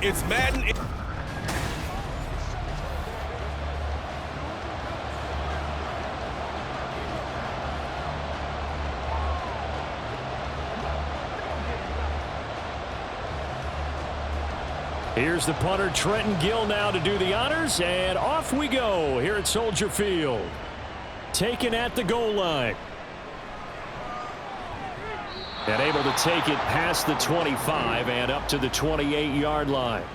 It's Madden. Here's the punter, Trenton Gill, now to do the honors, and off we go here at Soldier Field. Taken at the goal line. And able to take it past the 25 and up to the 28-yard line.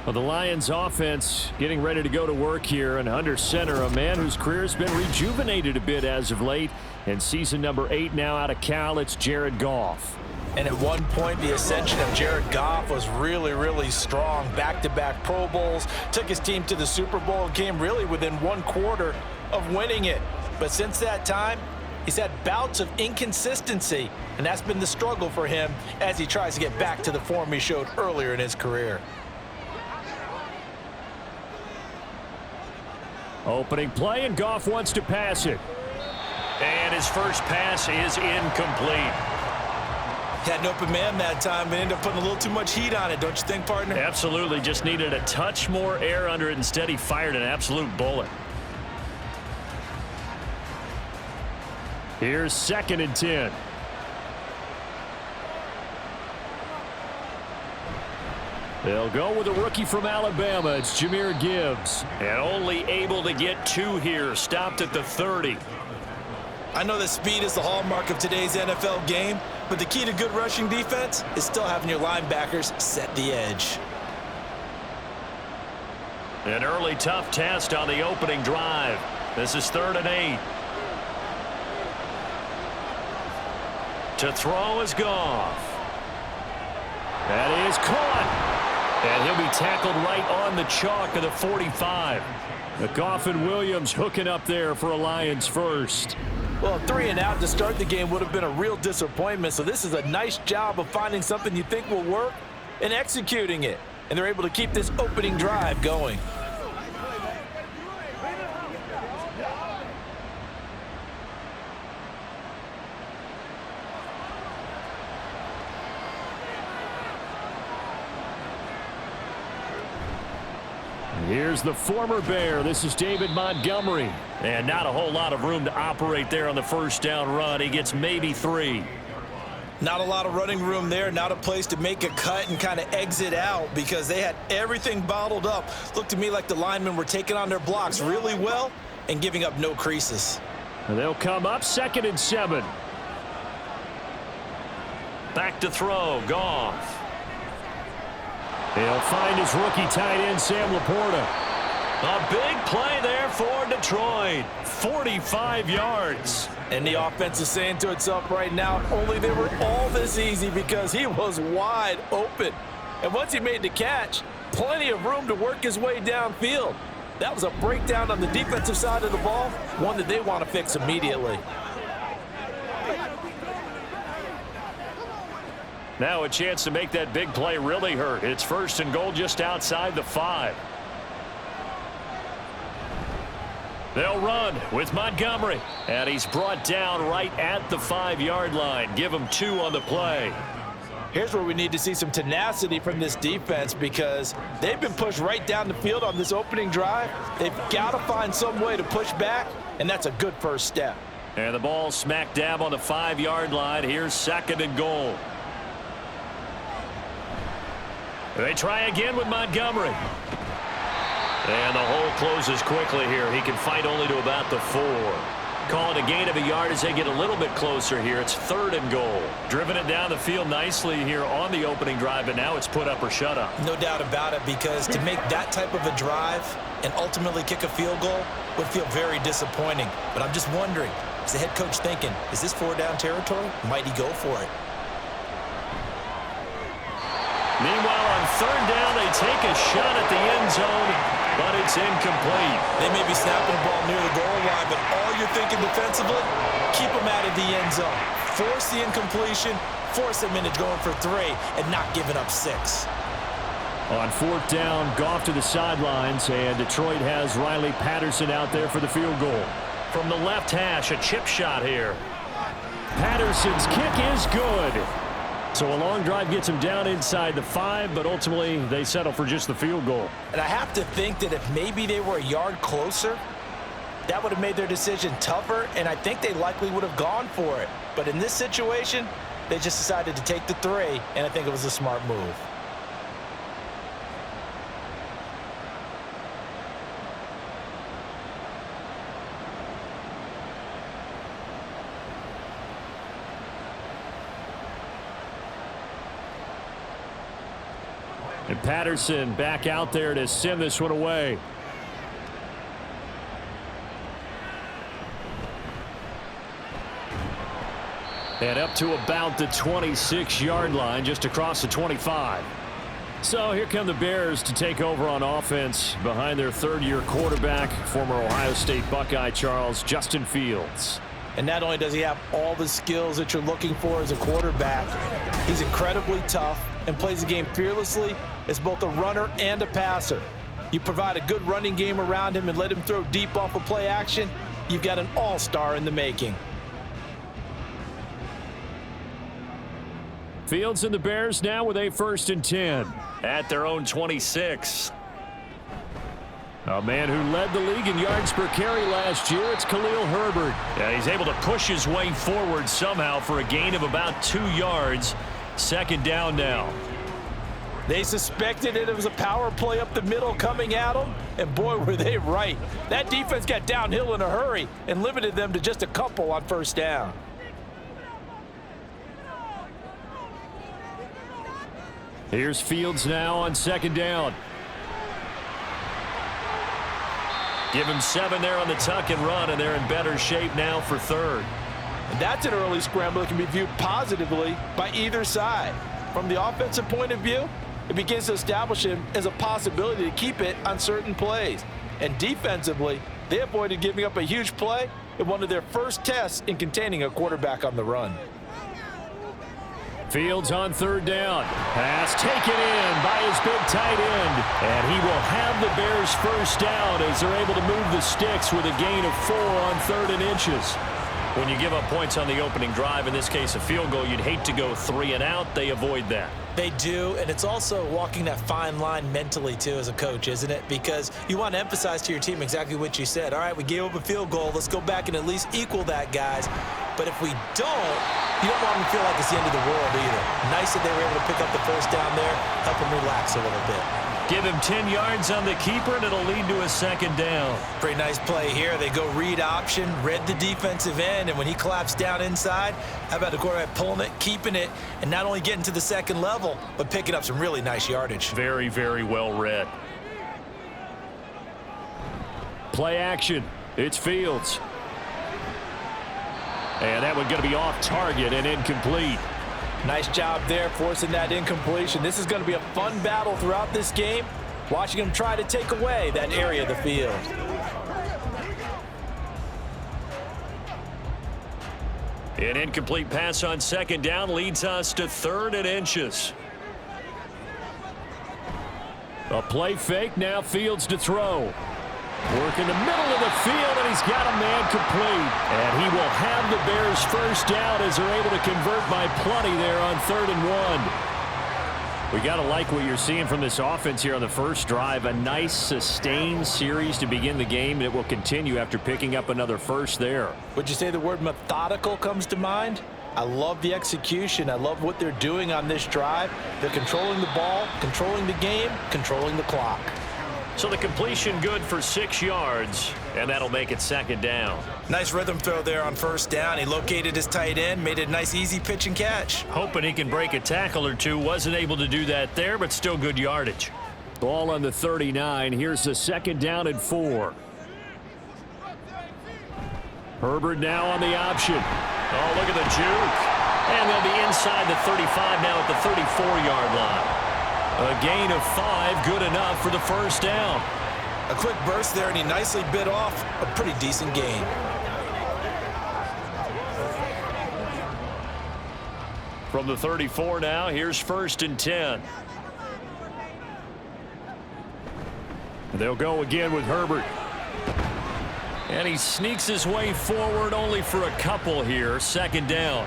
Well, the Lions offense getting ready to go to work here, and under center, a man whose career has been rejuvenated a bit as of late. And season number 8 now out of Cal, it's Jared Goff. And at one point, the ascension of Jared Goff was really, really strong. Back-to-back Pro Bowls, took his team to the Super Bowl, and came really within one quarter of winning it. But since that time, he's had bouts of inconsistency, and that's been the struggle for him as he tries to get back to the form he showed earlier in his career. Opening play, and Goff wants to pass it. And his first pass is incomplete. Had an open man that time, but ended up putting a little too much heat on it, don't you think, partner? Absolutely. Just needed a touch more air under it. Instead, he fired an absolute bullet. Here's 2nd and 10. They'll go with a rookie from Alabama. It's Jahmyr Gibbs. And only able to get 2 here. Stopped at the 30. I know that speed is the hallmark of today's NFL game, but the key to good rushing defense is still having your linebackers set the edge. An early tough test on the opening drive. This is 3rd and 8. To throw is Goff. That is caught. And he'll be tackled right on the chalk of the 45. The Goff and Williams hooking up there for a Lions first. Well, 3 and out to start the game would have been a real disappointment, so this is a nice job of finding something you think will work and executing it. And they're able to keep this opening drive going. Here's the former Bear. This is David Montgomery. And not a whole lot of room to operate there on the first down run. He gets maybe 3. Not a lot of running room there. Not a place to make a cut and kind of exit out because they had everything bottled up. Looked to me like the linemen were taking on their blocks really well and giving up no creases. And they'll come up 2nd and 7. Back to throw. Goff. He'll find his rookie tight end, Sam Laporta. A big play there for Detroit. 45 yards. And the offense is saying to itself right now, only they were all this easy because he was wide open. And once he made the catch, plenty of room to work his way downfield. That was a breakdown on the defensive side of the ball, one that they want to fix immediately. Now a chance to make that big play really hurt. It's 1st and goal just outside the 5. They'll run with Montgomery. And he's brought down right at the 5-yard line. Give him 2 on the play. Here's where we need to see some tenacity from this defense because they've been pushed right down the field on this opening drive. They've got to find some way to push back, and that's a good first step. And the ball smack dab on the 5-yard line. Here's 2nd and goal. They try again with Montgomery. And the hole closes quickly here. He can fight only to about the 4. Call it a gain of a yard as they get a little bit closer here. It's 3rd and goal. Driven it down the field nicely here on the opening drive, and now it's put up or shut up. No doubt about it, because to make that type of a drive and ultimately kick a field goal would feel very disappointing. But I'm just wondering, is the head coach thinking, is this 4-down territory? Might he go for it? Meanwhile, on 3rd down, they take a shot at the end zone, but it's incomplete. They may be snapping the ball near the goal line, but all you're thinking defensively, keep them out of the end zone. Force the incompletion, force them into going for 3, and not giving up 6. On 4th down, Goff to the sidelines, and Detroit has Riley Patterson out there for the field goal. From the left hash, a chip shot here. Patterson's kick is good. So a long drive gets him down inside the 5, but ultimately they settle for just the field goal. And I have to think that if maybe they were a yard closer, that would have made their decision tougher, and I think they likely would have gone for it. But in this situation, they just decided to take the 3, and I think it was a smart move. And Patterson back out there to send this one away. And up to about the 26-yard line, just across the 25. So here come the Bears to take over on offense behind their third-year quarterback, former Ohio State Buckeye Justin Fields. And not only does he have all the skills that you're looking for as a quarterback, he's incredibly tough and plays the game fearlessly as both a runner and a passer. You provide a good running game around him and let him throw deep off of play action, you've got an all-star in the making. Fields and the Bears now with a 1st and 10 at their own 26. A man who led the league in yards per carry last year, it's Khalil Herbert. Yeah, he's able to push his way forward somehow for a gain of about 2 yards. 2nd down now. They suspected it was a power play up the middle coming at them, and boy, were they right. That defense got downhill in a hurry and limited them to just a couple on 1st down. Here's Fields now on 2nd down. Give him 7 there on the tuck and run, and they're in better shape now for 3rd. And that's an early scramble that can be viewed positively by either side. From the offensive point of view, it begins to establish him as a possibility to keep it on certain plays. And defensively, they avoided giving up a huge play in one of their first tests in containing a quarterback on the run. Fields on 3rd down. Pass taken in by his big tight end. And he will have the Bears 1st down as they're able to move the sticks with a gain of 4 on 3rd and inches. When you give up points on the opening drive, in this case a field goal, you'd hate to go 3 and out. They avoid that. They do, and it's also walking that fine line mentally, too, as a coach, isn't it? Because you want to emphasize to your team exactly what you said. All right, we gave up a field goal. Let's go back and at least equal that, guys. But if we don't, you don't want them to feel like it's the end of the world either. Nice that they were able to pick up the 1st down there, help them relax a little bit. Give him 10 yards on the keeper, and it'll lead to a 2nd down. Pretty nice play here. They go read option, read the defensive end, and when he collapsed down inside, how about the quarterback pulling it, keeping it, and not only getting to the 2nd level, but picking up some really nice yardage. Very, very well read. Play action. It's Fields. And that one going to be off target and incomplete. Nice job there forcing that incompletion. This is going to be a fun battle throughout this game, watching them try to take away that area of the field. An incomplete pass on 2nd down leads us to 3rd and inches. A play fake, now Fields to throw. Work in the middle of the field, and he's got a man complete. And he will have the Bears 1st down as they're able to convert by plenty there on 3rd and 1. We got to like what you're seeing from this offense here on the first drive. A nice, sustained series to begin the game, and it will continue after picking up another 1st there. Would you say the word methodical comes to mind? I love the execution. I love what they're doing on this drive. They're controlling the ball, controlling the game, controlling the clock. So the completion good for 6 yards, and that'll make it 2nd down. Nice rhythm throw there on 1st down. He located his tight end, made it a nice easy pitch and catch. Hoping he can break a tackle or two. Wasn't able to do that there, but still good yardage. Ball on the 39. Here's the 2nd down and 4. Herbert now on the option. Oh, look at the juke. And they'll be inside the 35 now at the 34-yard line. A gain of 5, good enough for the 1st down. A quick burst there, and he nicely bit off a pretty decent gain. From the 34 now, here's 1st and 10. They'll go again with Herbert. And he sneaks his way forward only for a couple here. 2nd down.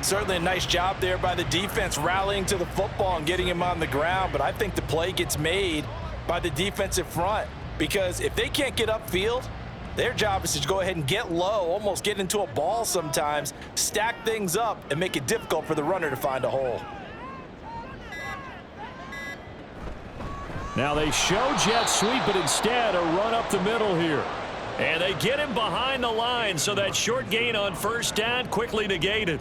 Certainly a nice job there by the defense rallying to the football and getting him on the ground, but I think the play gets made by the defensive front because if they can't get upfield, their job is to go ahead and get low, almost get into a ball sometimes, stack things up, and make it difficult for the runner to find a hole. Now they show jet sweep, but instead a run up the middle here. And they get him behind the line, so that short gain on first down quickly negated.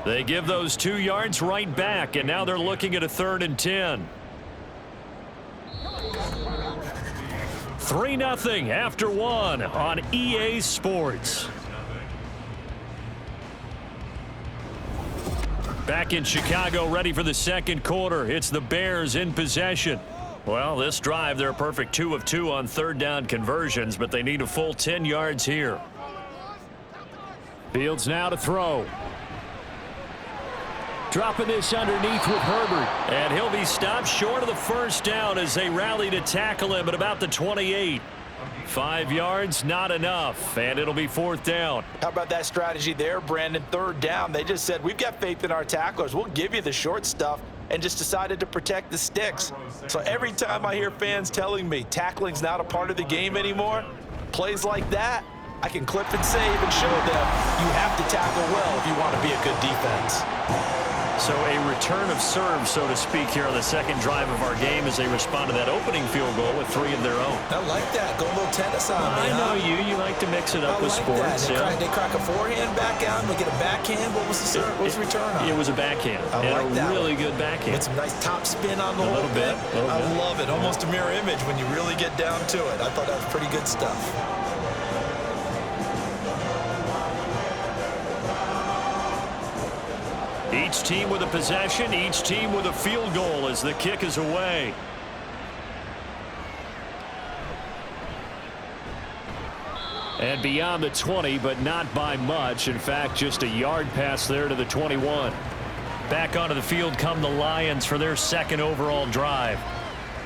They give those 2 yards right back, and now they're looking at a 3rd and 10. 3-0 after 1 on EA Sports. Back in Chicago, ready for the second quarter. It's the Bears in possession. Well, this drive, they're a perfect 2 of 2 on 3rd down conversions, but they need a full 10 yards here. Fields now to throw. Dropping this underneath with Herbert. And he'll be stopped short of the first down as they rally to tackle him at about the 28. 5 yards, not enough, and it'll be 4th down. How about that strategy there, Brandon? 3rd down. They just said, we've got faith in our tacklers. We'll give you the short stuff, and just decided to protect the sticks. So every time I hear fans telling me tackling's not a part of the game anymore, plays like that, I can clip and save and show them you have to tackle well if you want to be a good defense. So a return of serve, so to speak, here on the second drive of our game as they respond to that opening field goal with 3 of their own. I like that. Go a little tennis on me. I know you like to mix it up with sports. They crack a forehand back out, and they get a backhand. What was the return on? It was a backhand. I like that. Really good backhand. With some nice top spin on the whole bit. I love it. Almost a mirror image when you really get down to it. I thought that was pretty good stuff. Each team with a possession, each team with a field goal as the kick is away. And beyond the 20, but not by much. In fact, just a yard pass there to the 21. Back onto the field come the Lions for their 2nd overall drive.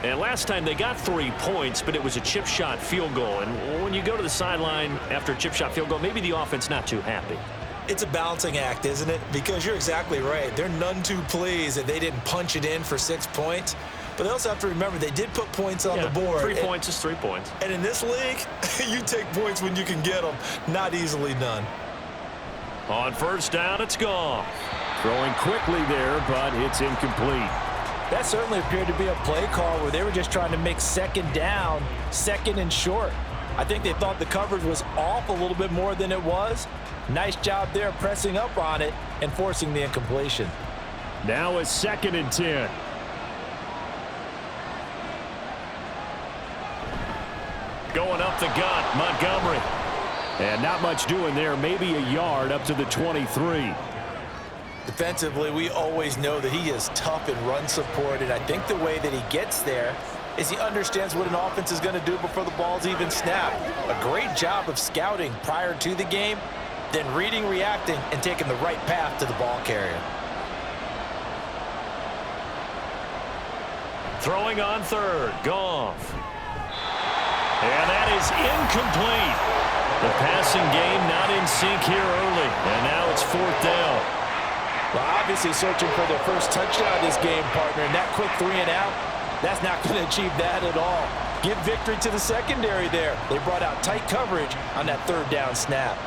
And last time they got 3 points, but it was a chip shot field goal. And when you go to the sideline after a chip shot field goal, maybe the offense not too happy. It's a balancing act, isn't it? Because you're exactly right. They're none too pleased that they didn't punch it in for 6 points. But they also have to remember they did put points on the board. 3 points is 3 points. And in this league, you take points when you can get them. Not easily done. On first down, it's gone. Throwing quickly there, but it's incomplete. That certainly appeared to be a play call where they were just trying to make 2nd down, 2nd and short. I think they thought the coverage was off a little bit more than it was. Nice job there pressing up on it and forcing the incompletion. Now a 2nd and 10. Going up the gut, Montgomery. And not much doing there, maybe a yard up to the 23. Defensively, we always know that he is tough in run support, and I think the way that he gets there is he understands what an offense is going to do before the ball's even snapped. A great job of scouting prior to the game, then reading, reacting, and taking the right path to the ball carrier. Throwing on 3rd, Goff. And that is incomplete. The passing game not in sync here early, and now it's 4th down. Well, obviously searching for their first touchdown this game, partner, and that quick 3 and out, that's not going to achieve that at all. Give victory to the secondary there. They brought out tight coverage on that 3rd down snap.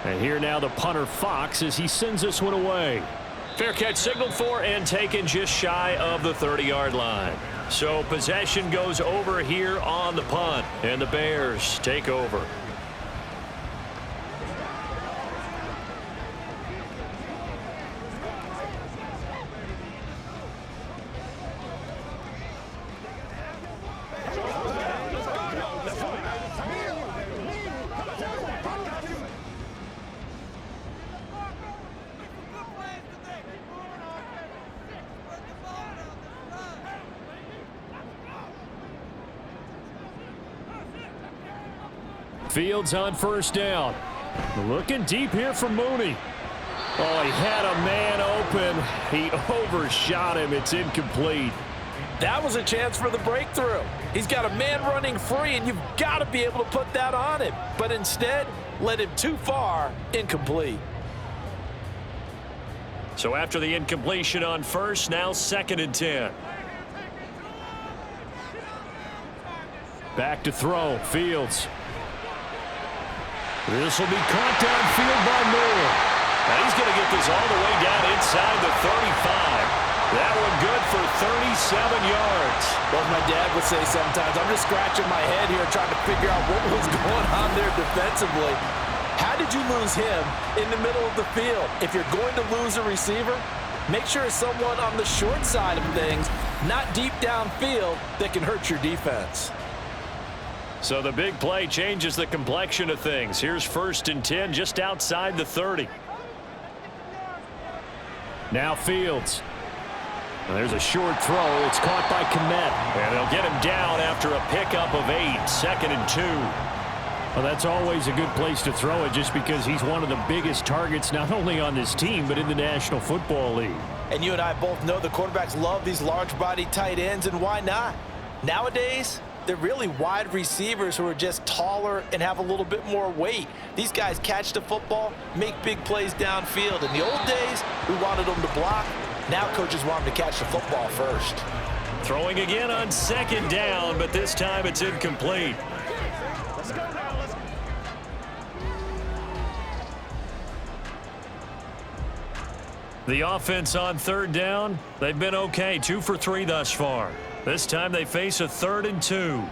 And here now the punter Fox as he sends this one away. Fair catch signaled for and taken just shy of the 30-yard line. So possession goes over here on the punt, and the Bears take over. Fields on first down. Looking deep here for Mooney. Oh, he had a man open. He overshot him. It's incomplete. That was a chance for the breakthrough. He's got a man running free, and you've got to be able to put that on him. But instead, led him too far, incomplete. So after the incompletion on first, now 2nd and 10. Back to throw, Fields. This will be caught downfield by Moore. And he's going to get this all the way down inside the 35. That one good for 37 yards. Well, my dad would say sometimes, I'm just scratching my head here trying to figure out what was going on there defensively. How did you lose him in the middle of the field? If you're going to lose a receiver, make sure it's someone on the short side of things, not deep downfield, that can hurt your defense. So the big play changes the complexion of things. Here's 1st and 10 just outside the 30. Now Fields. There's a short throw. It's caught by Kmet. And they'll get him down after a pickup of 8. 2nd and 2. Well, that's always a good place to throw it just because he's one of the biggest targets not only on this team but in the National Football League. And you and I both know the quarterbacks love these large-body tight ends, and why not? Nowadays, they're really wide receivers who are just taller and have a little bit more weight. These guys catch the football, make big plays downfield. In the old days, we wanted them to block. Now coaches want them to catch the football first. Throwing again on 2nd down, but this time it's incomplete. Let's go now. Let's go. The offense on 3rd down, they've been okay. 2 for 3 thus far. This time they face a 3rd and 2.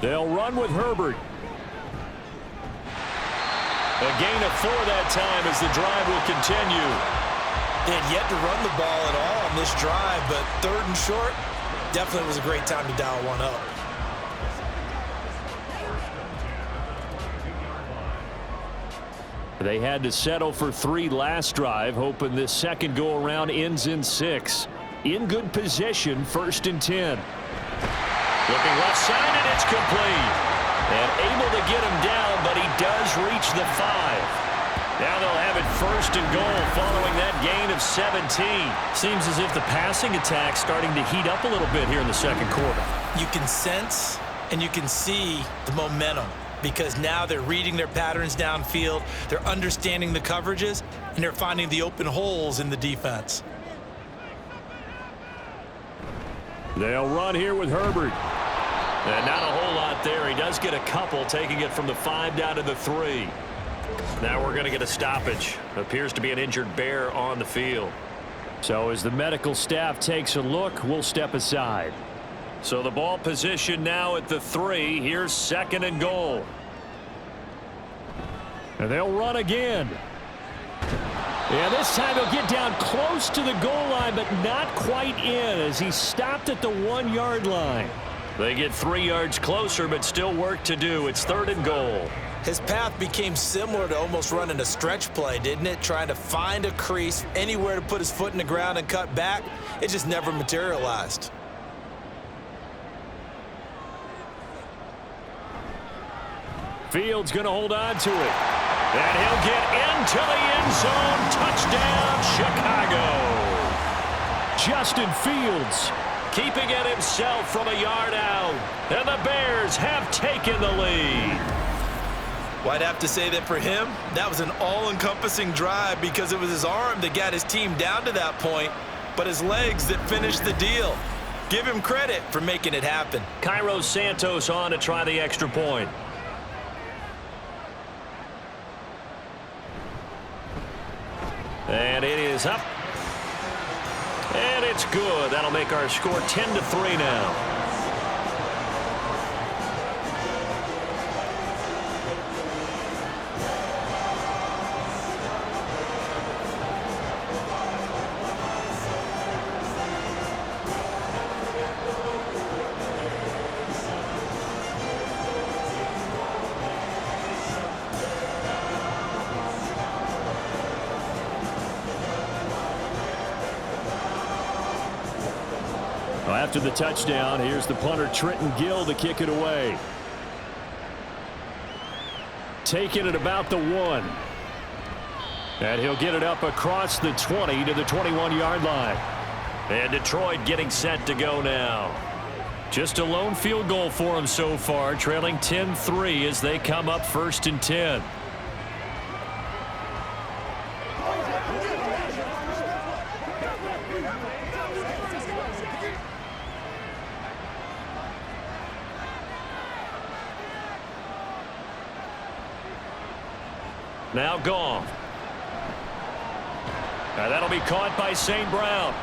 They'll run with Herbert. A gain of 4 that time as the drive will continue. They had yet to run the ball at all on this drive, but 3rd and short, definitely was a great time to dial one up. They had to settle for 3 last drive, hoping this second go-around ends in 6. In good position, 1st and 10. Looking left side, and it's complete. And able to get him down, but he does reach the 5. Now they'll have it 1st and goal following that gain of 17. Seems as if the passing attack's starting to heat up a little bit here in the 2nd quarter. You can sense and you can see the momentum because now they're reading their patterns downfield, they're understanding the coverages, and they're finding the open holes in the defense. They'll run here with Herbert. And not a whole lot there. He does get a couple, taking it from the 5 down to the 3. Now we're going to get a stoppage. Appears to be an injured bear on the field. So as the medical staff takes a look, we'll step aside. So the ball position now at the 3. Here's 2nd and goal. And they'll run again. Yeah, this time he'll get down close to the goal line, but not quite in as he stopped at the 1-yard line. They get 3 yards closer, but still work to do. It's 3rd and goal. His path became similar to almost running a stretch play, didn't it? Trying to find a crease, anywhere to put his foot in the ground and cut back. It just never materialized. Fields going to hold on to it. And he'll get into the end zone. Touchdown, Chicago. Justin Fields keeping it himself from a yard out. And the Bears have taken the lead. Well, I'd have to say that for him, that was an all-encompassing drive because it was his arm that got his team down to that point, but his legs that finished the deal. Give him credit for making it happen. Cairo Santos on to try the extra point. And it is up. And it's good. That'll make our score 10-3 now. After the touchdown, here's the punter Trenton Gill to kick it away. Taking it about the 1. And he'll get it up across the 20 to the 21-yard line. And Detroit getting set to go now. Just a lone field goal for them so far, trailing 10-3 as they come up 1st and 10. Now Goff. Now that'll be caught by St. Brown.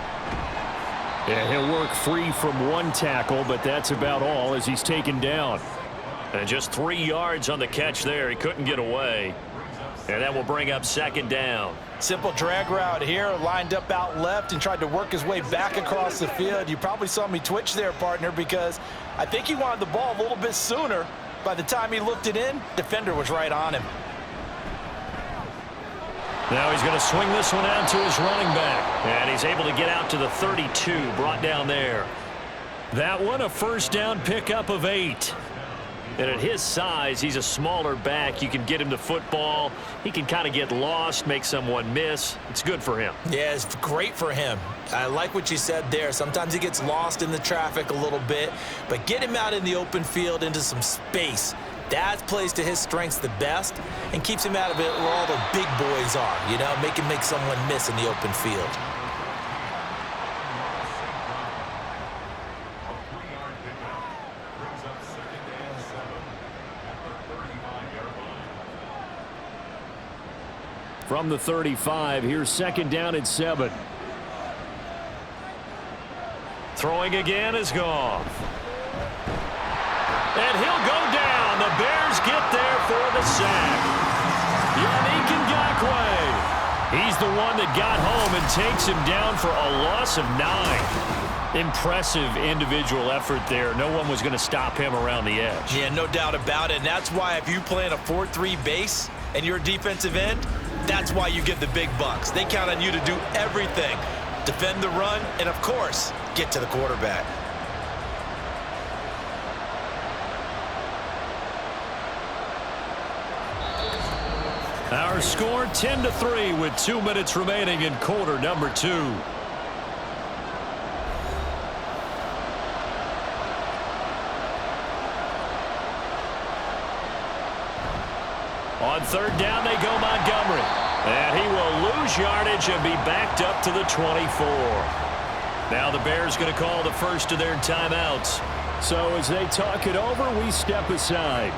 Yeah, he'll work free from one tackle, but that's about all as he's taken down. And just 3 yards on the catch there. He couldn't get away. And that will bring up second down. Simple drag route here, lined up out left and tried to work his way back across the field. You probably saw me twitch there, partner, because I think he wanted the ball a little bit sooner. By the time he looked it in, defender was right on him. Now he's going to swing this one out to his running back. And he's able to get out to the 32, brought down there. That one, a first down pickup of 8. And at his size, he's a smaller back. You can get him to football. He can kind of get lost, make someone miss. It's good for him. Yeah, it's great for him. I like what you said there. Sometimes he gets lost in the traffic a little bit, but get him out in the open field into some space. That plays to his strengths the best and keeps him out of it where all the big boys are, you know, make someone miss in the open field. From the 35, here's second down and 7. Throwing again is Goff. And he'll go down. The Bears get there for the sack. Yannick Ngakoue. He's the one that got home and takes him down for a loss of 9. Impressive individual effort there. No one was going to stop him around the edge. Yeah, no doubt about it. And that's why if you play in a 4-3 base and you're a defensive end, that's why you get the big bucks. They count on you to do everything. Defend the run and, of course, get to the quarterback. Our score 10-3 with 2 minutes remaining in quarter number 2. On third down, they go Montgomery. And he will lose yardage and be backed up to the 24. Now the Bears going to call the first of their timeouts. So as they talk it over, we step aside.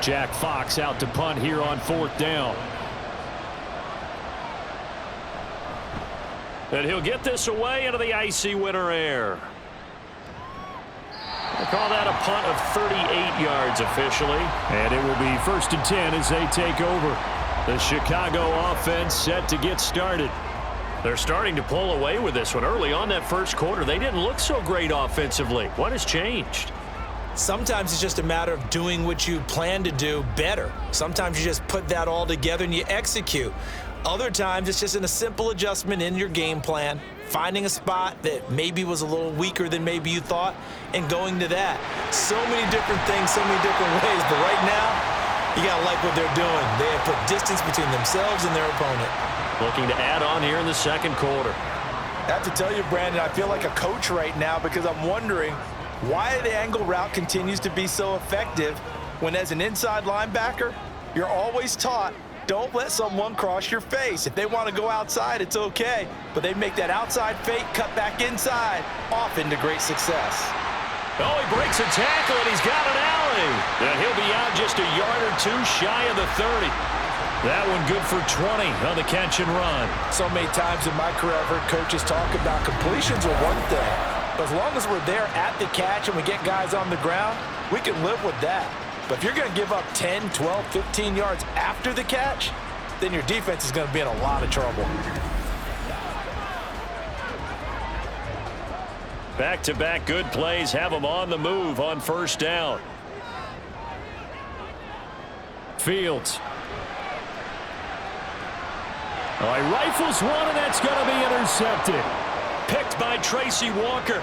Jack Fox out to punt here on fourth down. And he'll get this away into the icy winter air. They call that a punt of 38 yards officially. And it will be first and 10 as they take over. The Chicago offense set to get started. They're starting to pull away with this one. Early on that first quarter, they didn't look so great offensively. What has changed? Sometimes it's just a matter of doing what you plan to do better. Sometimes you just put that all together and you execute. Other times it's just in a simple adjustment in your game plan, finding a spot that maybe was a little weaker than maybe you thought, and going to that. So many different things, so many different ways, but right now, you got to like what they're doing. They have put distance between themselves and their opponent. Looking to add on here in the second quarter. I have to tell you, Brandon, I feel like a coach right now because I'm wondering why the angle route continues to be so effective when as an inside linebacker, you're always taught, don't let someone cross your face. If they want to go outside, it's okay. But they make that outside fake, cut back inside, often to great success. Oh, he breaks a tackle, and he's got an alley. And he'll be out just a yard or two shy of the 30. That one good for 20 on the catch and run. So many times in my career, I've heard coaches talk about completions are one thing. But as long as we're there at the catch and we get guys on the ground, we can live with that. But if you're going to give up 10, 12, 15 yards after the catch, then your defense is going to be in a lot of trouble. Back-to-back good plays have them on the move on first down. Fields. Oh, he rifles one, and that's going to be intercepted. Picked by Tracy Walker.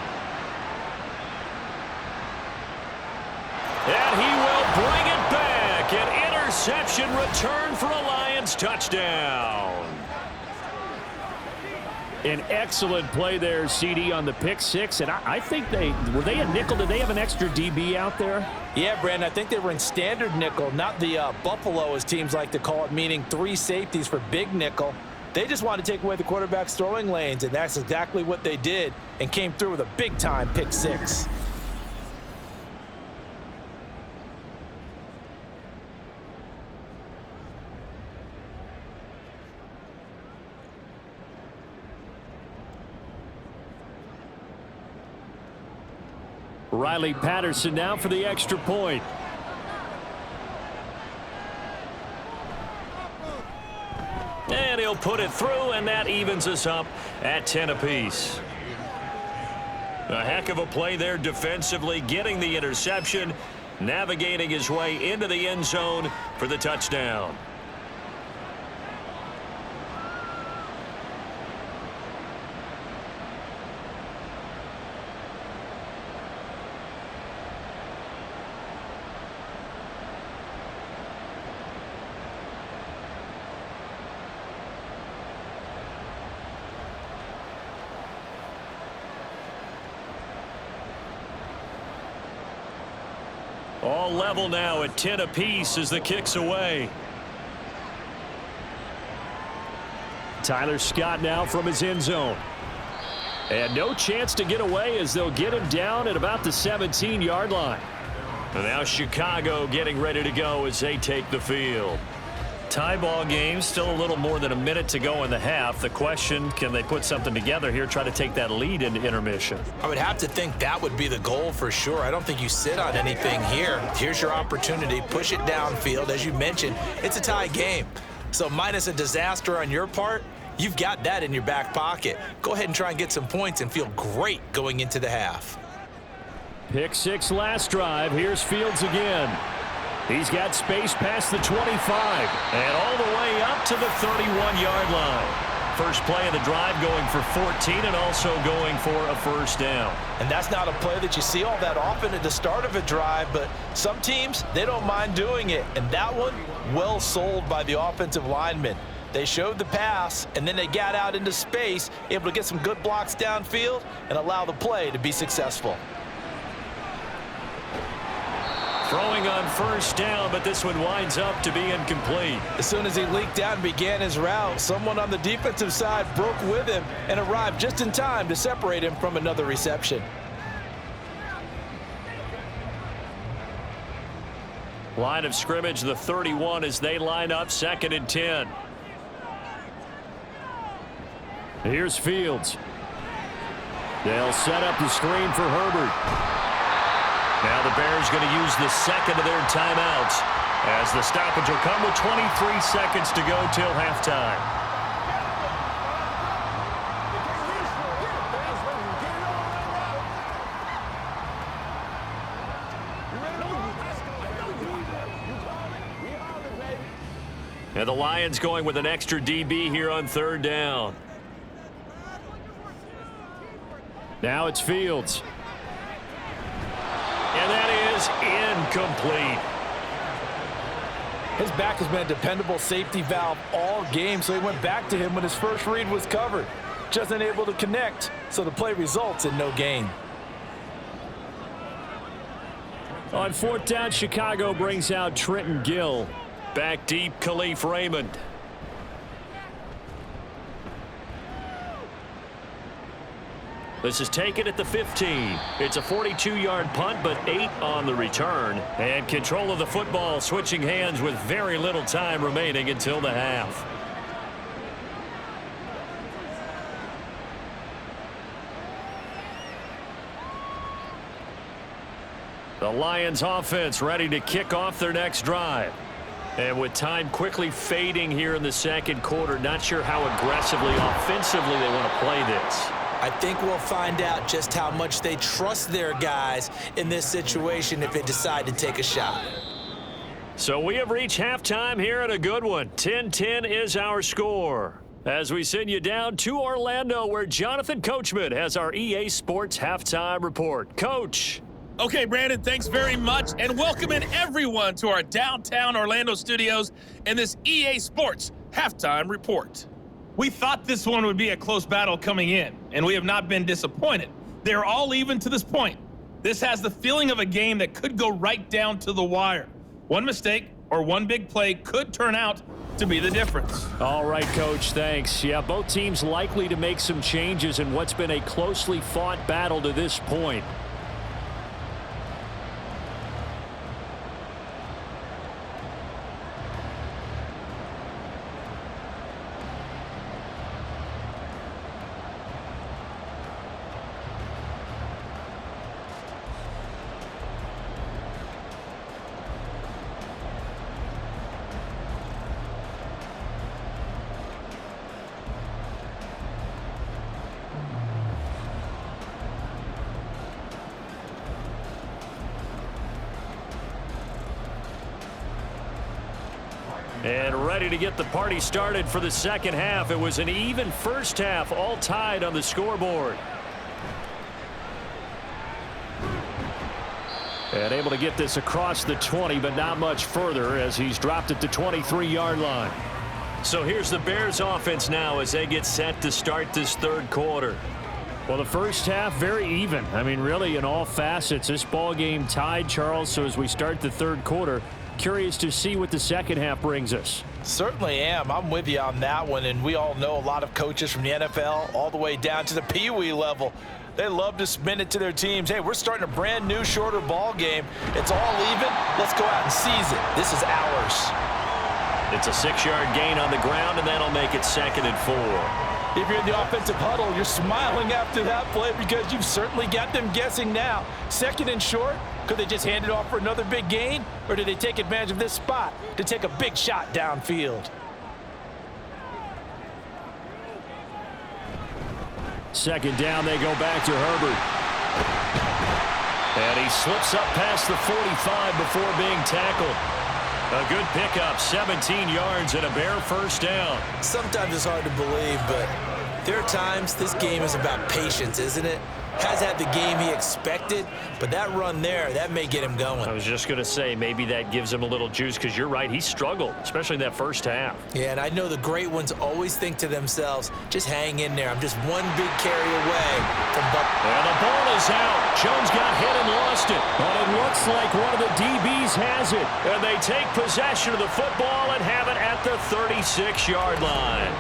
And he will bring it back. An interception return for a Lions touchdown. An excellent play there, CD, on the pick six. And I think were they a nickel? Did they have an extra DB out there? Yeah, Brandon, I think they were in standard nickel, not the Buffalo, as teams like to call it, meaning 3 safeties for big nickel. They just wanted to take away the quarterback's throwing lanes, and that's exactly what they did and came through with a big-time pick six. Riley Patterson now for the extra point. And he'll put it through, and that evens us up at 10 apiece. A heck of a play there defensively, getting the interception, navigating his way into the end zone for the touchdown. All level now at 10 apiece as the kick's away. Tyler Scott now from his end zone. And no chance to get away as they'll get him down at about the 17-yard line. And now Chicago getting ready to go as they take the field. Tie ball game, still a little more than a minute to go in the half. The question, can they put something together here, try to take that lead into intermission? I would have to think that would be the goal for sure. I don't think you sit on anything here. Here's your opportunity. Push it downfield. As you mentioned, it's a tie game. So minus a disaster on your part, you've got that in your back pocket. Go ahead and try and get some points and feel great going into the half. Pick six last drive. Here's Fields again. He's got space past the 25 and all the way up to the 31-yard line. First play of the drive going for 14 and also going for a first down. And that's not a play that you see all that often at the start of a drive, but some teams, they don't mind doing it. And that one, well sold by the offensive lineman. They showed the pass, and then they got out into space, able to get some good blocks downfield and allow the play to be successful. Throwing on first down, but this one winds up to be incomplete. As soon as he leaked out and began his route, someone on the defensive side broke with him and arrived just in time to separate him from another reception. Line of scrimmage, the 31 as they line up, 2nd and 10. Here's Fields. They'll set up the screen for Herbert. Now the Bears going to use the second of their timeouts as the stoppage will come with 23 seconds to go till halftime. And the Lions going with an extra DB here on 3rd down. Now it's Fields. And that is incomplete. His back has been a dependable safety valve all game, so he went back to him when his first read was covered. Just unable to connect, so the play results in no gain. On 4th down, Chicago brings out Trenton Gill. Back deep, Khalif Raymond. This is taken at the 15. It's a 42-yard punt, but 8 on the return. And control of the football switching hands with very little time remaining until the half. The Lions offense ready to kick off their next drive. And with time quickly fading here in the 2nd quarter, not sure how aggressively, offensively they want to play this. I think we'll find out just how much they trust their guys in this situation if they decide to take a shot. So we have reached halftime here at a good one. 10-10 is our score. As we send you down to Orlando, where Jonathan Coachman has our EA Sports Halftime Report. Coach. Okay, Brandon, thanks very much, and welcome in everyone to our downtown Orlando studios in this EA Sports Halftime Report. We thought this one would be a close battle coming in, and we have not been disappointed. They're all even to this point. This has the feeling of a game that could go right down to the wire. One mistake, or one big play could turn out to be the difference. All right, Coach, thanks. Yeah, both teams likely to make some changes in what's been a closely fought battle to this point. And ready to get the party started for the second half. It was an even first half, all tied on the scoreboard. And able to get this across the 20, but not much further as he's dropped it to 23-yard line. So here's the Bears offense now as they get set to start this third quarter. Well, the first half, very even. I mean, really, in all facets, this ball game tied, Charles. So as we start the third quarter, curious to see what the second half brings us. Certainly am. I'm with you on that one, and we all know a lot of coaches from the NFL all the way down to the Pee-wee level. They love to spin it to their teams. Hey, we're starting a brand new, shorter ball game. It's all even. Let's go out and seize it. This is ours. It's a 6-yard gain on the ground, and that'll make it 2nd and 4. If you're in the offensive huddle, you're smiling after that play because you've certainly got them guessing now. 2nd and short. Could they just hand it off for another big gain? Or did they take advantage of this spot to take a big shot downfield? Second down, they go back to Herbert. And he slips up past the 45 before being tackled. A good pickup, 17 yards and a Bear first down. Sometimes it's hard to believe, but there are times this game is about patience, isn't it? Has had the game he expected, but that run there, that may get him going. I was just going to say, maybe that gives him a little juice because you're right, he struggled, especially in that first half. Yeah, and I know the great ones always think to themselves, just hang in there. I'm just one big carry away from Buck. And the ball is out. Jones got hit and lost it. But it looks like one of the DBs has it. And they take possession of the football and have it at the 36-yard line.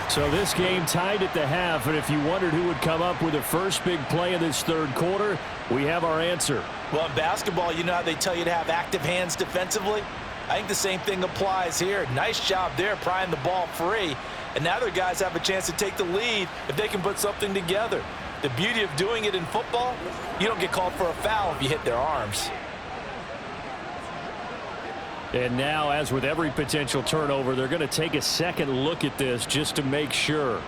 So this game tied at the half, and if you wondered who would come up with the first big play of this third quarter, we have our answer. Well, in basketball, you know how they tell you to have active hands defensively? I think the same thing applies here. Nice job there prying the ball free. And now their guys have a chance to take the lead if they can put something together. The beauty of doing it in football, you don't get called for a foul if you hit their arms. And now, as with every potential turnover, they're going to take a second look at this just to make sure.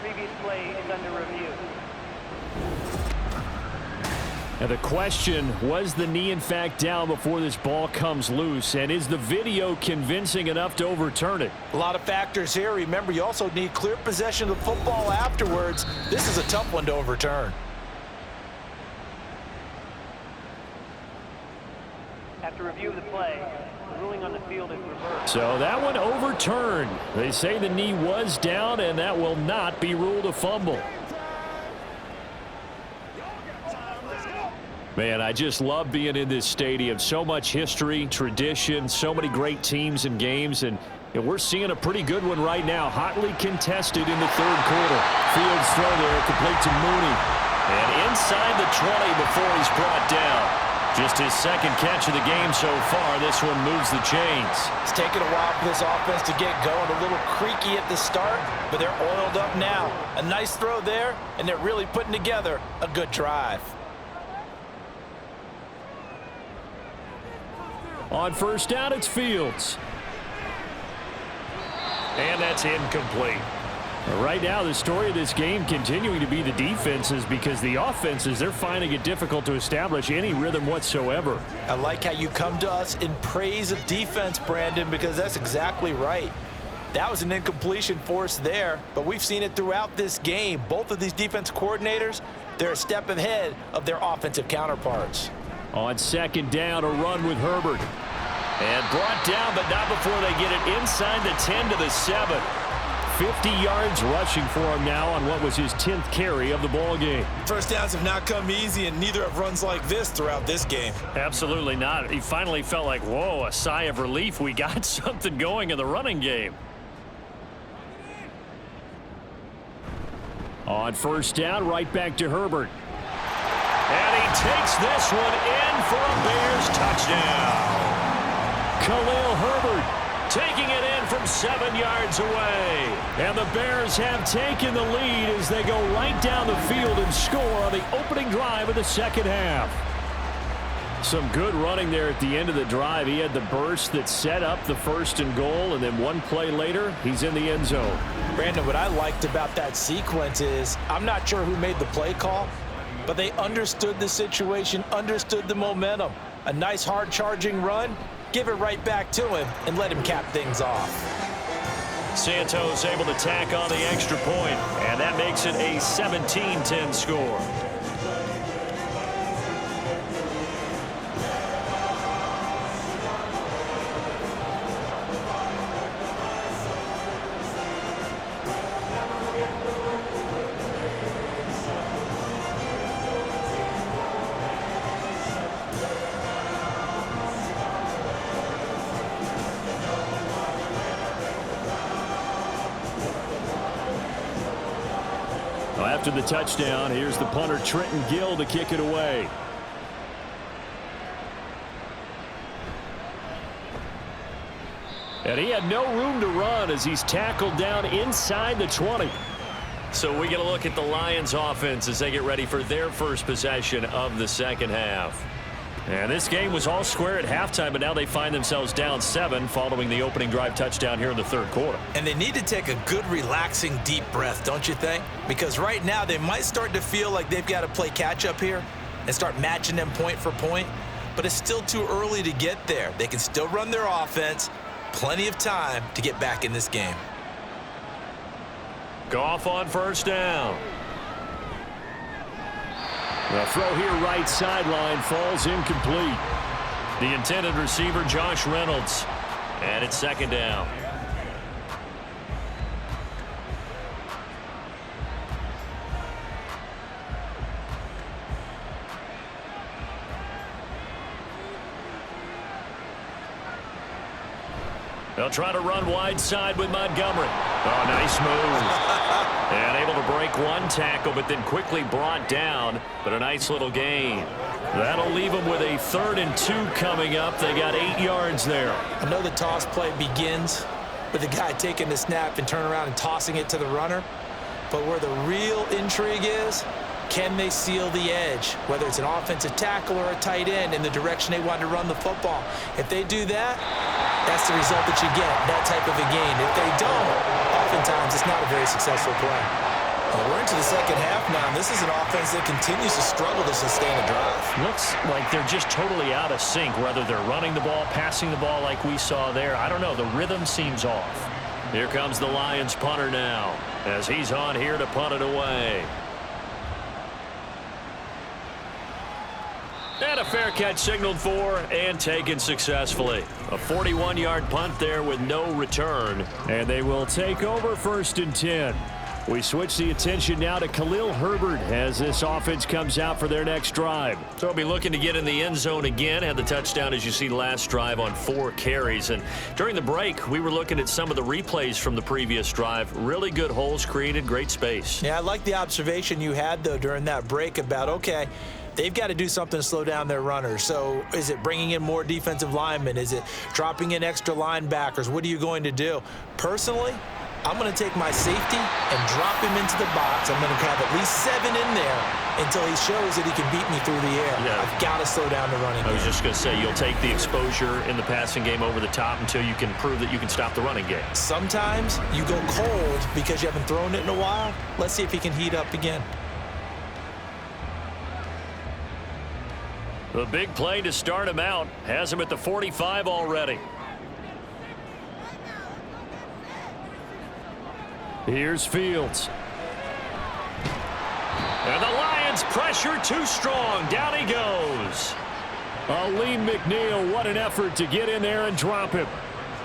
Previous play is under review. And the question, was the knee in fact down before this ball comes loose? And is the video convincing enough to overturn it? A lot of factors here. Remember, you also need clear possession of the football afterwards. This is a tough one to overturn. After review of the play, the ruling on the field is reversed. So that one overturned. They say the knee was down, and that will not be ruled a fumble. Man, I just love being in this stadium. So much history, tradition, so many great teams and games, and we're seeing a pretty good one right now. Hotly contested in the third quarter. Fields throw there, complete to Mooney. And inside the 20 before he's brought down. Just his second catch of the game so far. This one moves the chains. It's taken a while for this offense to get going. A little creaky at the start, but they're oiled up now. A nice throw there, and they're really putting together a good drive. On first down, it's Fields. And that's incomplete. Right now, the story of this game continuing to be the defenses, because the offenses, they're finding it difficult to establish any rhythm whatsoever. I like how you come to us in praise of defense, Brandon, because that's exactly right. That was an incompletion force there, but we've seen it throughout this game. Both of these defense coordinators, they're a step ahead of their offensive counterparts. On second down, a run with Herbert. And brought down, but not before they get it inside the 10 to the 7. 50 yards rushing for him now on what was his 10th carry of the ball game. First downs have not come easy, and neither have runs like this throughout this game. Absolutely not. He finally felt like, whoa, a sigh of relief. We got something going in the running game. On first down, right back to Herbert. And he takes this one in for a Bears touchdown. Khalil Herbert Taking it in from 7 yards away. And the Bears have taken the lead as they go right down the field and score on the opening drive of the second half. Some good running there at the end of the drive. He had the burst that set up the 1st and goal, and then one play later, he's in the end zone. Brandon, what I liked about that sequence is I'm not sure who made the play call, but they understood the situation, understood the momentum. A nice hard-charging run, give it right back to him, and let him cap things off. Santos able to tack on the extra point, and that makes it a 17-10 score. After the touchdown, here's the punter Trenton Gill to kick it away. And he had no room to run as he's tackled down inside the 20. So we get a look at the Lions offense as they get ready for their first possession of the second half. And this game was all square at halftime, but now they find themselves down 7 following the opening drive touchdown here in the third quarter. And they need to take a good, relaxing, deep breath, don't you think? Because right now they might start to feel like they've got to play catch-up here and start matching them point for point. But it's still too early to get there. They can still run their offense. Plenty of time to get back in this game. Goff on first down. The throw here right sideline falls incomplete. The intended receiver, Josh Reynolds. And it's second down. They'll try to run wide side with Montgomery. Oh, nice move. And able to break one tackle, but then quickly brought down. But a nice little gain. That'll leave them with a 3rd and 2 coming up. They got 8 yards there. I know the toss play begins with the guy taking the snap and turn around and tossing it to the runner. But where the real intrigue is, can they seal the edge, whether it's an offensive tackle or a tight end in the direction they want to run the football? If they do that, that's the result that you get, that type of a game. If they don't, oftentimes it's not a very successful play. Well, we're into the second half now, and this is an offense that continues to struggle to sustain a drive. Looks like they're just totally out of sync, whether they're running the ball, passing the ball like we saw there. I don't know. The rhythm seems off. Here comes the Lions punter now as he's on here to punt it away. And a fair catch signaled for and taken successfully. A 41-yard punt there with no return. And they will take over 1st and 10. We switch the attention now to Khalil Herbert as this offense comes out for their next drive. So they'll be looking to get in the end zone again. Had the touchdown, as you see, last drive on 4 carries. And during the break, we were looking at some of the replays from the previous drive. Really good holes created, great space. Yeah, I like the observation you had, though, during that break about, okay, they've got to do something to slow down their runners. So is it bringing in more defensive linemen? Is it dropping in extra linebackers? What are you going to do? Personally, I'm going to take my safety and drop him into the box. I'm going to have at least 7 in there until he shows that he can beat me through the air. Yeah. I've got to slow down the running game. I was just going to say, you'll take the exposure in the passing game over the top until you can prove that you can stop the running game. Sometimes you go cold because you haven't thrown it in a while. Let's see if he can heat up again. The big play to start him out has him at the 45 already. Here's Fields. And the Lions pressure too strong. Down he goes. Aleem McNeil, what an effort to get in there and drop him.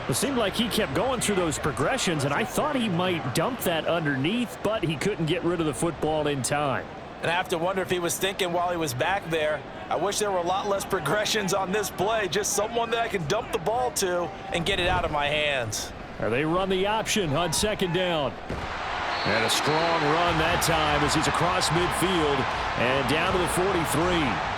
It seemed like he kept going through those progressions, and I thought he might dump that underneath, but he couldn't get rid of the football in time. And I have to wonder if he was thinking while he was back there, I wish there were a lot less progressions on this play, just someone that I can dump the ball to and get it out of my hands. They run the option on second down. And a strong run that time as he's across midfield and down to the 43.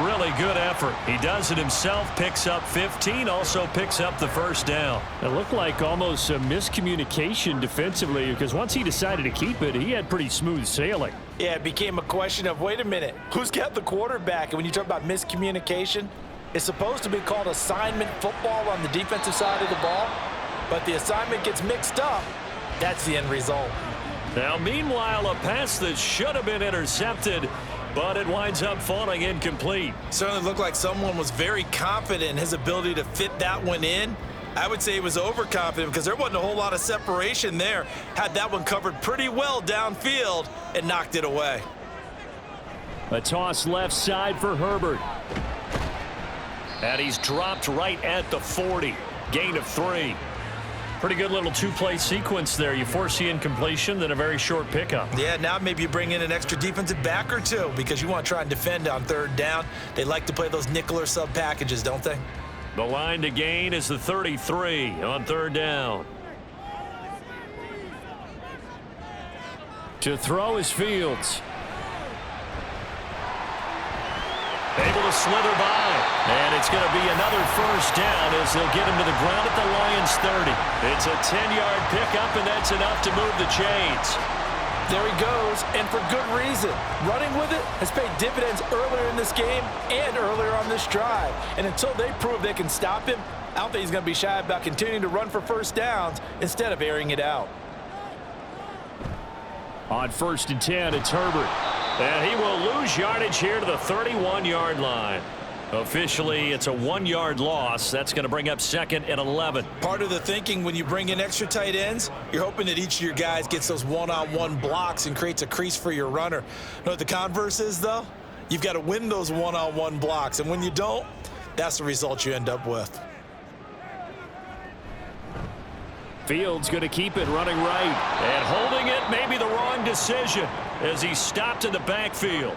Really good effort. He does it himself, picks up 15, also picks up the first down. It looked like almost a miscommunication defensively because once he decided to keep it, he had pretty smooth sailing. Yeah, it became a question of, wait a minute, who's got the quarterback? And when you talk about miscommunication, it's supposed to be called assignment football on the defensive side of the ball, but the assignment gets mixed up. That's the end result. Now, meanwhile, a pass that should have been intercepted, but it winds up falling incomplete. Certainly looked like someone was very confident in his ability to fit that one in. I would say he was overconfident because there wasn't a whole lot of separation there. Had that one covered pretty well downfield and knocked it away. A toss left side for Herbert. And he's dropped right at the 40. Gain of 3. Pretty good little two-play sequence there. You force the incompletion, then a very short pickup. Yeah, now maybe you bring in an extra defensive back or two because you want to try and defend on third down. They like to play those nickel or sub packages, don't they? The line to gain is the 33 on third down. To throw is Fields. Able to slither by. And it's going to be another first down as they'll get him to the ground at the Lions 30. It's a 10-yard pickup, and that's enough to move the chains. There he goes, and for good reason. Running with it has paid dividends earlier in this game and earlier on this drive. And until they prove they can stop him, I don't think he's going to be shy about continuing to run for first downs instead of airing it out. On 1st and 10, it's Herbert. And he will lose yardage here to the 31-yard line. Officially, it's a 1-yard loss. That's going to bring up 2nd and 11. Part of the thinking when you bring in extra tight ends, you're hoping that each of your guys gets those one-on-one blocks and creates a crease for your runner. You know what the converse is, though? You've got to win those one-on-one blocks, and when you don't, that's the result you end up with. Fields going to keep it running right. And holding it may be the wrong decision as he stopped in the backfield.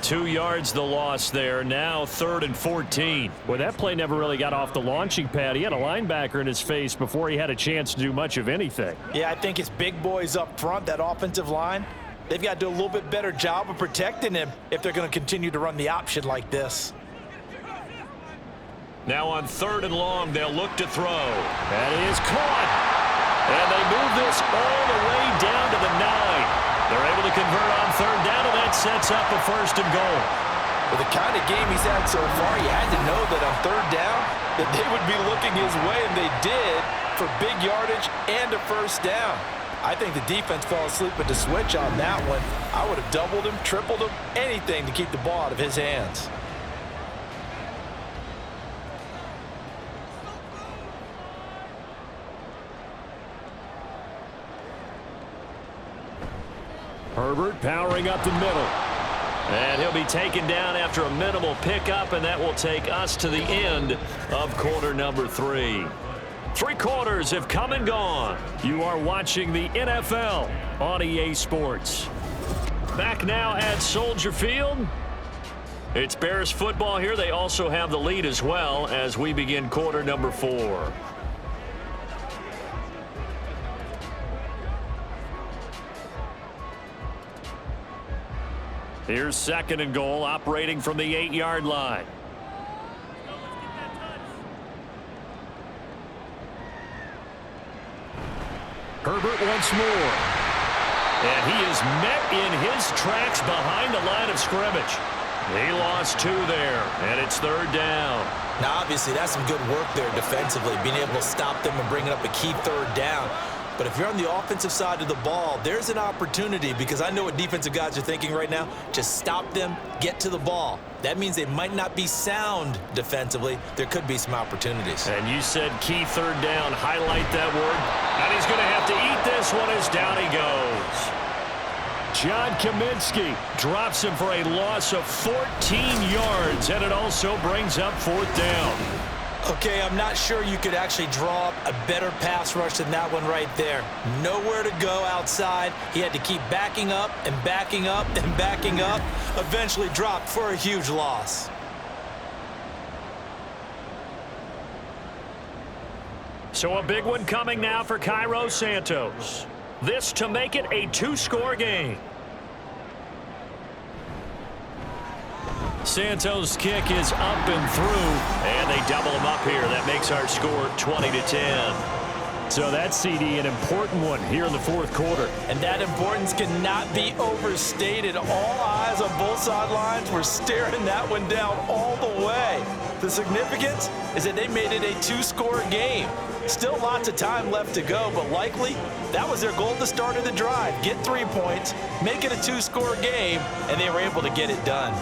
2 yards the loss there. Now 3rd and 14. Well, that play never really got off the launching pad. He had a linebacker in his face before he had a chance to do much of anything. Yeah, I think it's big boys up front, that offensive line. They've got to do a little bit better job of protecting him if they're going to continue to run the option like this. Now on 3rd and long, they'll look to throw. That is caught. And they move this all the way down to the 9. They're able to convert on 3rd down, and that sets up a 1st and goal. With the kind of game he's had so far, you had to know that on 3rd down that they would be looking his way, and they did for big yardage and a 1st down. I think the defense fell asleep with the switch on that one. I would have doubled him, tripled him, anything to keep the ball out of his hands. Herbert powering up the middle. And he'll be taken down after a minimal pickup, and that will take us to the end of quarter number 3. 3 quarters have come and gone. You are watching the NFL on EA Sports. Back now at Soldier Field. It's Bears football here. They also have the lead as well as we begin quarter number 4. Here's 2nd and goal, operating from the 8-yard line. Herbert once more. And he is met in his tracks behind the line of scrimmage. He lost 2 there, and it's 3rd down. Now, obviously, that's some good work there defensively, being able to stop them and bringing up a key 3rd down. But if you're on the offensive side of the ball, there's an opportunity because I know what defensive guys are thinking right now. Just stop them, get to the ball. That means they might not be sound defensively. There could be some opportunities. And you said key 3rd down. Highlight that word. And he's going to have to eat this one as down he goes. John Kaminsky drops him for a loss of 14 yards, and it also brings up 4th down. Okay, I'm not sure you could actually draw up a better pass rush than that one right there. Nowhere to go outside. He had to keep backing up and backing up and backing up. Eventually dropped for a huge loss. So a big one coming now for Cairo Santos. This to make it a 2-score game. Santos' kick is up and through, and they double him up here. That makes our score 20-10. So that, CD, an important one here in the fourth quarter. And that importance cannot be overstated. All eyes on both sidelines were staring that one down all the way. The significance is that they made it a 2-score game. Still lots of time left to go, but likely that was their goal at the start of the drive. Get 3 points, make it a 2-score game, and they were able to get it done.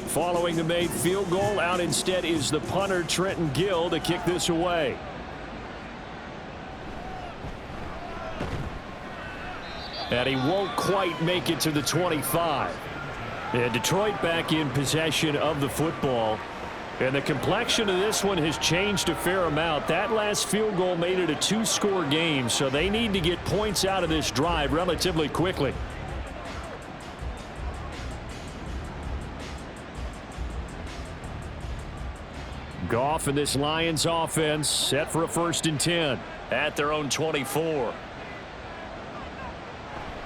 Following the made field goal, out instead is the punter, Trenton Gill, to kick this away. And he won't quite make it to the 25. And Detroit back in possession of the football. And the complexion of this one has changed a fair amount. That last field goal made it a 2-score game, so they need to get points out of this drive relatively quickly. Goff and this Lions offense set for a 1st and 10 at their own 24.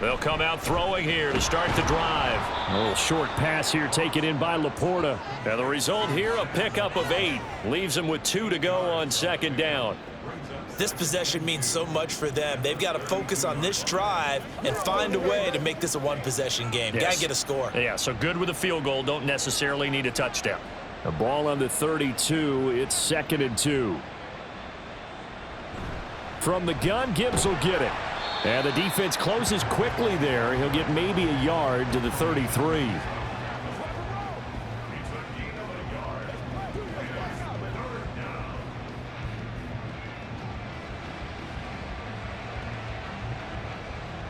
They'll come out throwing here to start the drive. A little short pass here taken in by Laporta. And the result here, a pickup of 8. Leaves them with 2 to go on 2nd down. This possession means so much for them. They've got to focus on this drive and find a way to make this a 1-possession game. Yes. Got to get a score. Yeah, so good with a field goal. Don't necessarily need a touchdown. A ball on the 32. It's 2nd and 2. From the gun, Gibbs will get it. And the defense closes quickly there. He'll get maybe a yard to the 33.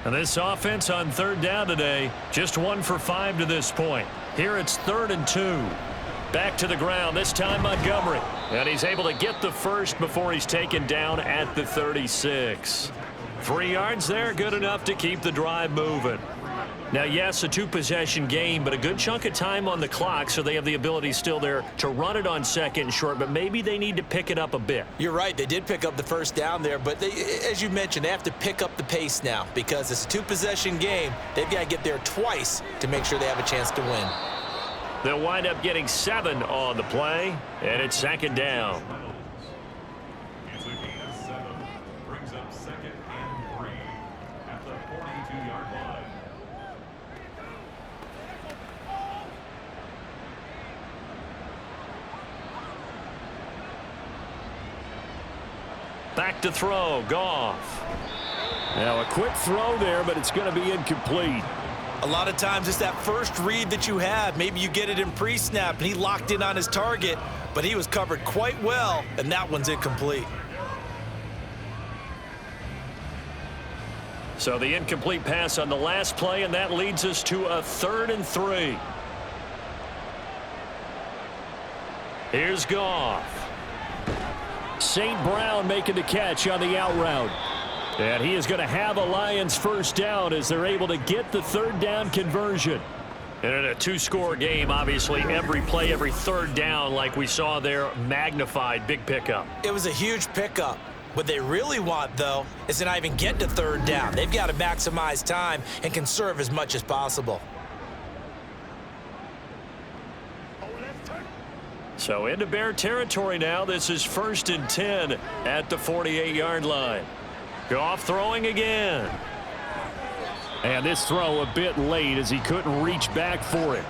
And this offense on 3rd down today, just 1 for 5 to this point. Here it's 3rd and 2. Back to the ground, this time Montgomery. And he's able to get the first before he's taken down at the 36. 3 yards there, good enough to keep the drive moving. Now, yes, a 2-possession game, but a good chunk of time on the clock, so they have the ability still there to run it on 2nd and short, but maybe they need to pick it up a bit. You're right. They did pick up the 1st down there, but as you mentioned, they have to pick up the pace now because it's a 2-possession game. They've got to get there twice to make sure they have a chance to win. They'll wind up getting 7 on the play, and it's 2nd down. Brings up 2nd and 3 at the 42-yard line. Back to throw, Goff. Now a quick throw there, but it's going to be incomplete. A lot of times it's that first read that you have. Maybe you get it in pre-snap, and he locked in on his target, but he was covered quite well, and that one's incomplete. So the incomplete pass on the last play, and that leads us to a 3rd and 3. Here's Goff. St. Brown making the catch on the out route. And he is going to have a Lions 1st down as they're able to get the 3rd down conversion. And in a 2-score game, obviously, every play, every 3rd down, like we saw there, magnified, big pickup. It was a huge pickup. What they really want, though, is to not even get to 3rd down. They've got to maximize time and conserve as much as possible. So into Bear territory now. This is 1st and 10 at the 48-yard line. Goff throwing again. And this throw a bit late as he couldn't reach back for it.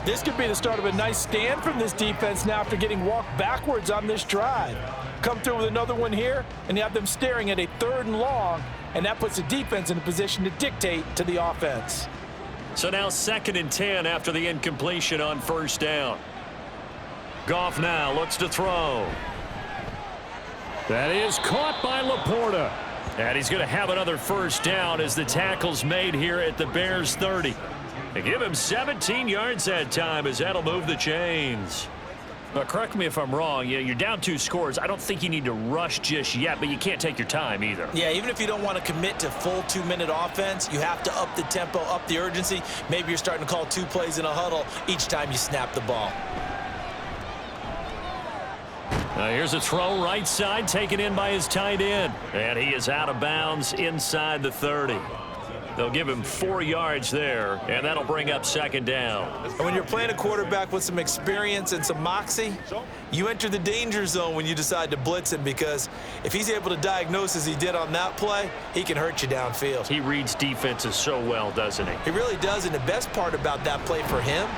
This could be the start of a nice stand from this defense now after getting walked backwards on this drive. Come through with another one here, and you have them staring at a 3rd and long, and that puts the defense in a position to dictate to the offense. So now 2nd and 10 after the incompletion on 1st down. Goff now looks to throw. That is caught by Laporta. And he's going to have another first down as the tackle's made here at the Bears 30. They give him 17 yards that time as that'll move the chains. But correct me if I'm wrong, you're down 2 scores. I don't think you need to rush just yet, but you can't take your time either. Yeah, even if you don't want to commit to full 2-minute offense, you have to up the tempo, up the urgency. Maybe you're starting to call 2 plays in a huddle each time you snap the ball. Now here's a throw right side taken in by his tight end. And he is out of bounds inside the 30. They'll give him 4 yards there, and that'll bring up second down. And when you're playing a quarterback with some experience and some moxie, you enter the danger zone when you decide to blitz him, because if he's able to diagnose as he did on that play, he can hurt you downfield. He reads defenses so well, doesn't he? He really does, and the best part about that play for him,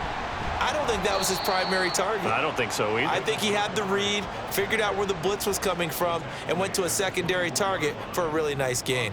I don't think that was his primary target. I don't think so either. I think he had the read, figured out where the blitz was coming from, and went to a secondary target for a really nice gain.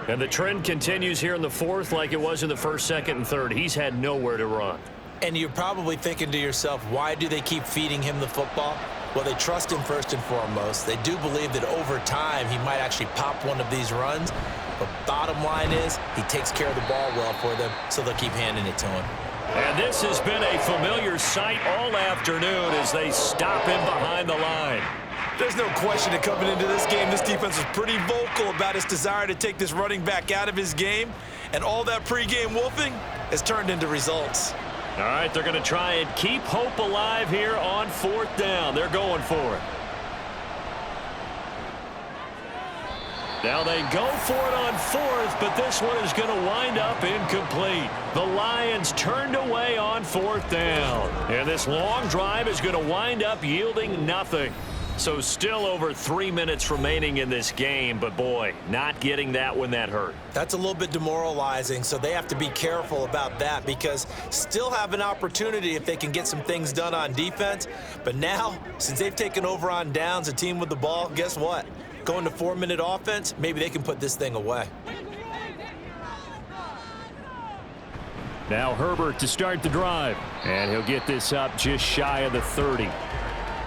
And the trend continues here in the 4th like it was in the 1st, 2nd, and 3rd. He's had nowhere to run. And you're probably thinking to yourself, why do they keep feeding him the football? Well, they trust him first and foremost. They do believe that over time he might actually pop one of these runs. But bottom line is, he takes care of the ball well for them, so they'll keep handing it to him. And this has been a familiar sight all afternoon as they stop him behind the line. There's no question that coming into this game, this defense was pretty vocal about its desire to take this running back out of his game. And all that pregame wolfing has turned into results. All right, they're going to try and keep hope alive here on 4th down. They're going for it. Now they go for it on 4th, but this one is going to wind up incomplete. The Lions turned away on 4th down. And this long drive is going to wind up yielding nothing. So still over 3 minutes remaining in this game, but boy, not getting that when that hurt. That's a little bit demoralizing, so they have to be careful about that, because still have an opportunity if they can get some things done on defense. But now, since they've taken over on downs, a team with the ball, guess what? Going to 4-minute offense, maybe they can put this thing away. Now Herbert to start the drive. And he'll get this up just shy of the 30.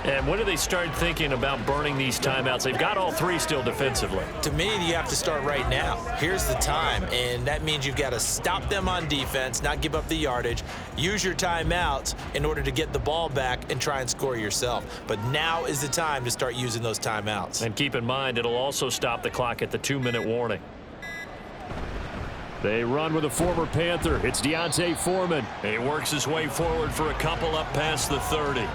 And when do they start thinking about burning these timeouts? They've got all 3 still defensively. To me, you have to start right now. Here's the time, and that means you've got to stop them on defense, not give up the yardage, use your timeouts in order to get the ball back and try and score yourself. But now is the time to start using those timeouts. And keep in mind, it'll also stop the clock at the 2-minute warning. They run with a former Panther. It's Deontay Foreman. He works his way forward for a couple up past the 30.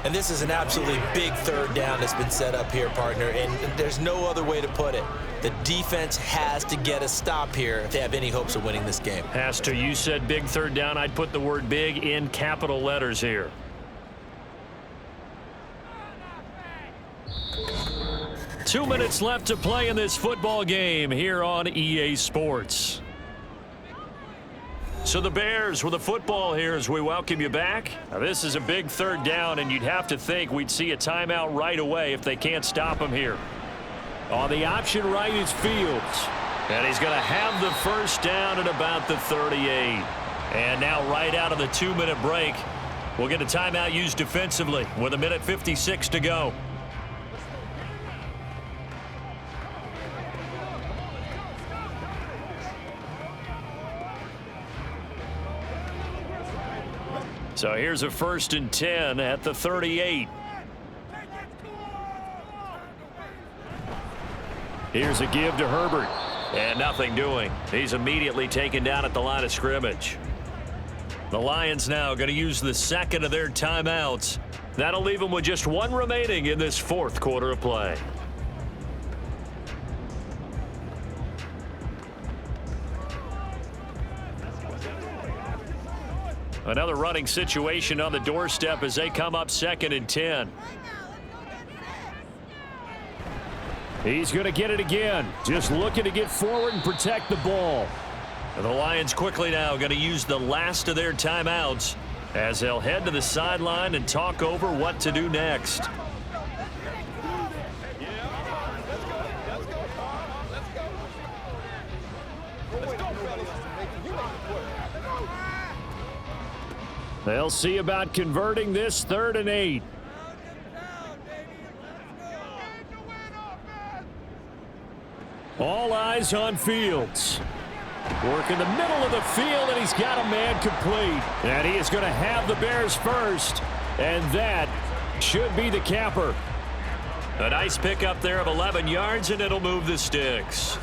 And this is an absolutely big 3rd down that's been set up here, partner, and there's no other way to put it. The defense has to get a stop here if they have any hopes of winning this game. Has to. You said big 3rd down. I'd put the word big in capital letters here. Two minutes left to play in this football game here on EA Sports. So the Bears with the football here as we welcome you back. Now this is a big 3rd down, and you'd have to think we'd see a timeout right away if they can't stop him here. On the option right is Fields. And he's going to have the first down at about the 38. And now right out of the 2-minute break, we'll get a timeout used defensively with 1:56 to go. So here's a 1st and 10 at the 38. Here's a give to Herbert. And nothing doing. He's immediately taken down at the line of scrimmage. The Lions now going to use the 2nd of their timeouts. That'll leave them with just 1 remaining in this 4th quarter of play. Another running situation on the doorstep as they come up 2nd and 10. He's going to get it again. Just looking to get forward and protect the ball. And the Lions quickly now going to use the last of their timeouts as they'll head to the sideline and talk over what to do next. They'll see about converting this 3rd and 8. All eyes on Fields. Work in the middle of the field, and he's got a man complete. And he is going to have the Bears first, and that should be the capper. A nice pickup there of 11 yards, and it'll move the sticks.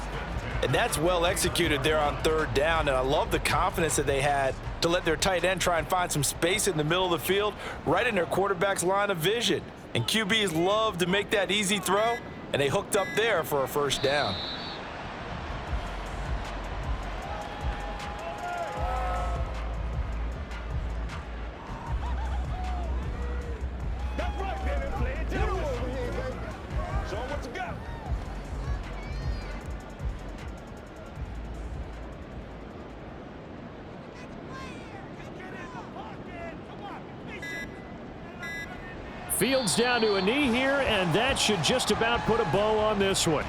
And that's well executed there on third down, and I love the confidence that they had to let their tight end try and find some space in the middle of the field, right in their quarterback's line of vision. And QBs love to make that easy throw, and they hooked up there for a first down. Fields down to a knee here, and that should just about put a bow on this one.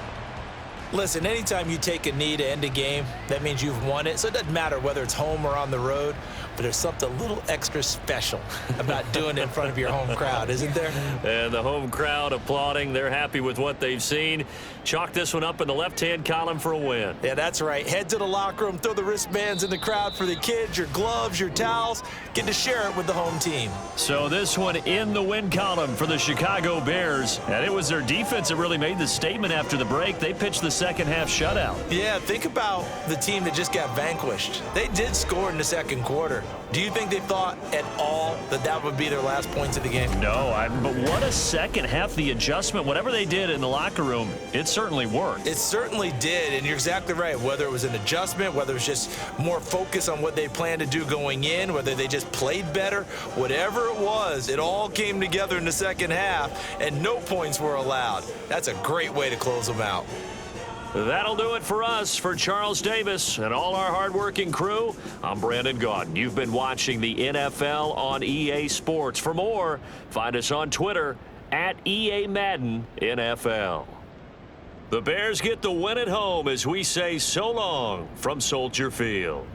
Listen, anytime you take a knee to end a game, that means you've won it. So it doesn't matter whether it's home or on the road, but there's something a little extra special about doing it in front of your home crowd, isn't there? And the home crowd applauding. They're happy with what they've seen. Chalk this one up in the left-hand column for a win. Yeah, that's right. Head to the locker room, throw the wristbands in the crowd for the kids, your gloves, your towels. Get to share it with the home team. So this one in the win column for the Chicago Bears. And it was their defense that really made the statement after the break. They pitched the second half shutout. Yeah, think about the team that just got vanquished. They did score in the second quarter. Do you think they thought at all that that would be their last points of the game? No, but what a second half. The adjustment, whatever they did in the locker room, it certainly worked. It certainly did, and you're exactly right. Whether it was an adjustment, whether it was just more focus on what they planned to do going in, whether they just played better, whatever it was, it all came together in the second half, and no points were allowed. That's a great way to close them out. That'll do it for us. For Charles Davis and all our hardworking crew, I'm Brandon Gaudin. You've been watching the NFL on EA Sports. For more, find us on Twitter at EA Madden NFL. The Bears get the win at home as we say so long from Soldier Field.